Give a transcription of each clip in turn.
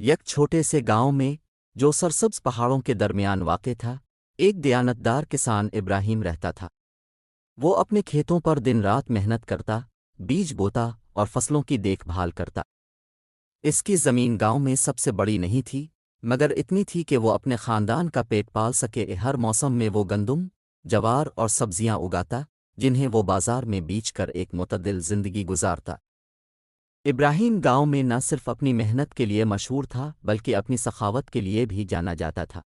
یک چھوٹے سے گاؤں میں جو سرسبز پہاڑوں کے درمیان واقع تھا، ایک دیانتدار کسان ابراہیم رہتا تھا۔ وہ اپنے کھیتوں پر دن رات محنت کرتا، بیج بوتا اور فصلوں کی دیکھ بھال کرتا۔ اس کی زمین گاؤں میں سب سے بڑی نہیں تھی، مگر اتنی تھی کہ وہ اپنے خاندان کا پیٹ پال سکے۔ ہر موسم میں وہ گندم، جوار اور سبزیاں اگاتا، جنہیں وہ بازار میں بیچ کر ایک معتدل زندگی گزارتا۔ ابراہیم گاؤں میں نہ صرف اپنی محنت کے لیے مشہور تھا بلکہ اپنی سخاوت کے لیے بھی جانا جاتا تھا۔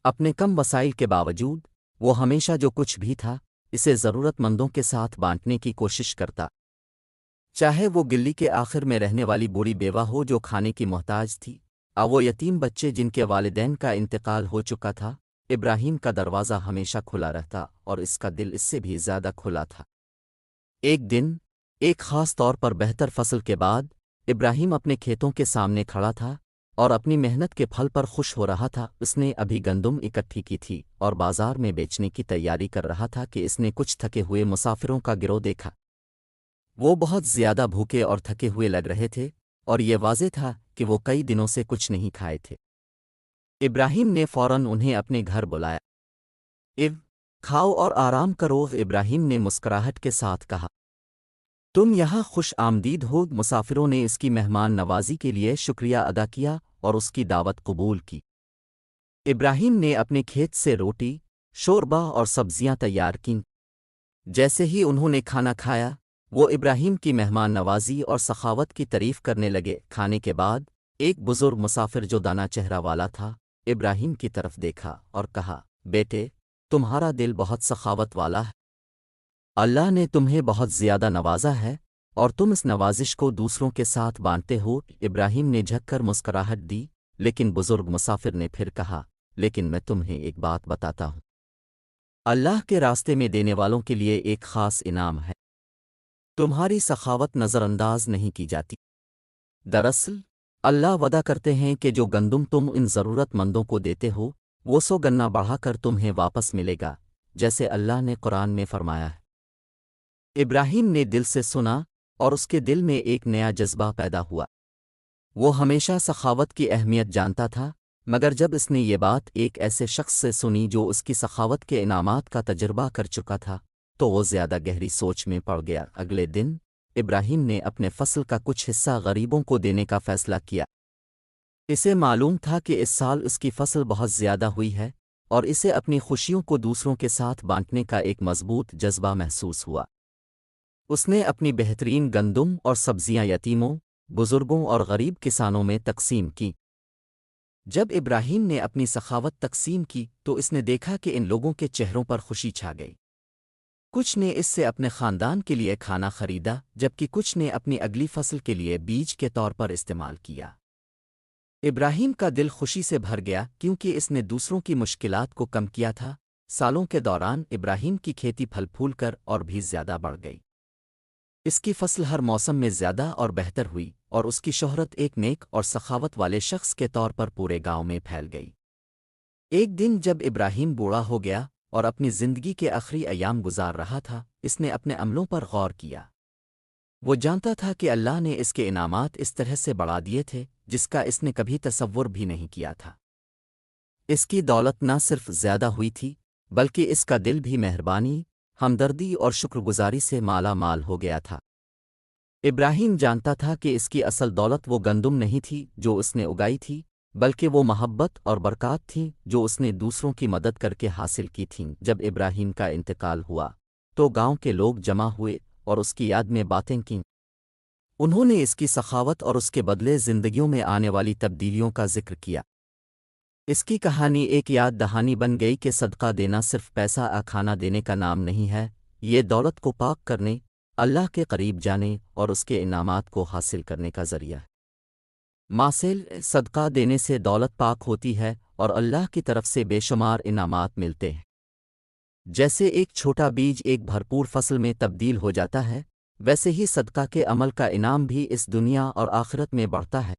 اپنے کم وسائل کے باوجود وہ ہمیشہ جو کچھ بھی تھا اسے ضرورت مندوں کے ساتھ بانٹنے کی کوشش کرتا، چاہے وہ گلی کے آخر میں رہنے والی بوڑھی بیوہ ہو جو کھانے کی محتاج تھی، وہ یتیم بچے جن کے والدین کا انتقال ہو چکا تھا۔ ابراہیم کا دروازہ ہمیشہ کھلا رہتا اور اس کا دل اس سے بھی زیادہ کھلا تھا۔ ایک دن ایک خاص طور پر بہتر فصل کے بعد ابراہیم اپنے کھیتوں کے سامنے کھڑا تھا اور اپنی محنت کے پھل پر خوش ہو رہا تھا۔ اس نے ابھی گندم اکٹھی کی تھی اور بازار میں بیچنے کی تیاری کر رہا تھا کہ اس نے کچھ تھکے ہوئے مسافروں کا گروہ دیکھا۔ وہ بہت زیادہ بھوکے اور تھکے ہوئے لگ رہے تھے اور یہ واضح تھا کہ وہ کئی دنوں سے کچھ نہیں کھائے تھے۔ ابراہیم نے فوراً انہیں اپنے گھر بلایا۔ کھاؤ اور آرام کرو، ابراہیم نے مسکراہٹ کے ساتھ کہا۔ تم یہاں خوش آمدید ہو۔ مسافروں نے اس کی مہمان نوازی کے لیے شکریہ ادا کیا اور اس کی دعوت قبول کی۔ ابراہیم نے اپنے کھیت سے روٹی، شوربہ اور سبزیاں تیار کیں۔ جیسے ہی انہوں نے کھانا کھایا، وہ ابراہیم کی مہمان نوازی اور سخاوت کی تعریف کرنے لگے۔ کھانے کے بعد ایک بزرگ مسافر جو دانا چہرہ والا تھا ابراہیم کی طرف دیکھا اور کہا، بیٹے، تمہارا دل بہت سخاوت والا ہے۔ اللہ نے تمہیں بہت زیادہ نوازا ہے اور تم اس نوازش کو دوسروں کے ساتھ بانٹتے ہو۔ ابراہیم نے جھک کر مسکراہٹ دی، لیکن بزرگ مسافر نے پھر کہا، لیکن میں تمہیں ایک بات بتاتا ہوں، اللہ کے راستے میں دینے والوں کے لیے ایک خاص انعام ہے۔ تمہاری سخاوت نظر انداز نہیں کی جاتی۔ دراصل اللہ وعدہ کرتے ہیں کہ جو گندم تم ان ضرورت مندوں کو دیتے ہو وہ 100 گنا بڑھا کر تمہیں واپس ملے گا، جیسے اللہ نے قرآن میں فرمایا ہے۔ ابراہیم نے دل سے سنا اور اس کے دل میں ایک نیا جذبہ پیدا ہوا۔ وہ ہمیشہ سخاوت کی اہمیت جانتا تھا، مگر جب اس نے یہ بات ایک ایسے شخص سے سنی جو اس کی سخاوت کے انعامات کا تجربہ کر چکا تھا تو وہ زیادہ گہری سوچ میں پڑ گیا۔ اگلے دن ابراہیم نے اپنے فصل کا کچھ حصہ غریبوں کو دینے کا فیصلہ کیا۔ اسے معلوم تھا کہ اس سال اس کی فصل بہت زیادہ ہوئی ہے اور اسے اپنی خوشیوں کو دوسروں کے ساتھ بانٹنے کا ایک مضبوط جذبہ محسوس ہوا۔ اس نے اپنی بہترین گندم اور سبزیاں یتیموں، بزرگوں اور غریب کسانوں میں تقسیم کی۔ جب ابراہیم نے اپنی سخاوت تقسیم کی تو اس نے دیکھا کہ ان لوگوں کے چہروں پر خوشی چھا گئی۔ کچھ نے اس سے اپنے خاندان کے لیے کھانا خریدا، جبکہ کچھ نے اپنی اگلی فصل کے لیے بیج کے طور پر استعمال کیا۔ ابراہیم کا دل خوشی سے بھر گیا کیونکہ اس نے دوسروں کی مشکلات کو کم کیا تھا۔ سالوں کے دوران ابراہیم کی کھیتی پھل پھول کر اور بھی زیادہ بڑھ گئی۔ اس کی فصل ہر موسم میں زیادہ اور بہتر ہوئی اور اس کی شہرت ایک نیک اور سخاوت والے شخص کے طور پر پورے گاؤں میں پھیل گئی۔ ایک دن جب ابراہیم بوڑھا ہو گیا اور اپنی زندگی کے آخری ایام گزار رہا تھا، اس نے اپنے عملوں پر غور کیا۔ وہ جانتا تھا کہ اللہ نے اس کے انعامات اس طرح سے بڑھا دیے تھے جس کا اس نے کبھی تصور بھی نہیں کیا تھا۔ اس کی دولت نہ صرف زیادہ ہوئی تھی بلکہ اس کا دل بھی مہربانی، ہمدردی اور شکر گزاری سے مالا مال ہو گیا تھا۔ ابراہیم جانتا تھا کہ اس کی اصل دولت وہ گندم نہیں تھی جو اس نے اگائی تھی، بلکہ وہ محبت اور برکات تھیں جو اس نے دوسروں کی مدد کر کے حاصل کی تھیں۔ جب ابراہیم کا انتقال ہوا تو گاؤں کے لوگ جمع ہوئے اور اس کی یاد میں باتیں کیں۔ انہوں نے اس کی سخاوت اور اس کے بدلے زندگیوں میں آنے والی تبدیلیوں کا ذکر کیا۔ اس کی کہانی ایک یاد دہانی بن گئی کہ صدقہ دینا صرف پیسہ کھانا دینے کا نام نہیں ہے، یہ دولت کو پاک کرنے، اللہ کے قریب جانے اور اس کے انعامات کو حاصل کرنے کا ذریعہ ہے۔ ماسل صدقہ دینے سے دولت پاک ہوتی ہے اور اللہ کی طرف سے بے شمار انعامات ملتے ہیں۔ جیسے ایک چھوٹا بیج ایک بھرپور فصل میں تبدیل ہو جاتا ہے، ویسے ہی صدقہ کے عمل کا انعام بھی اس دنیا اور آخرت میں بڑھتا ہے۔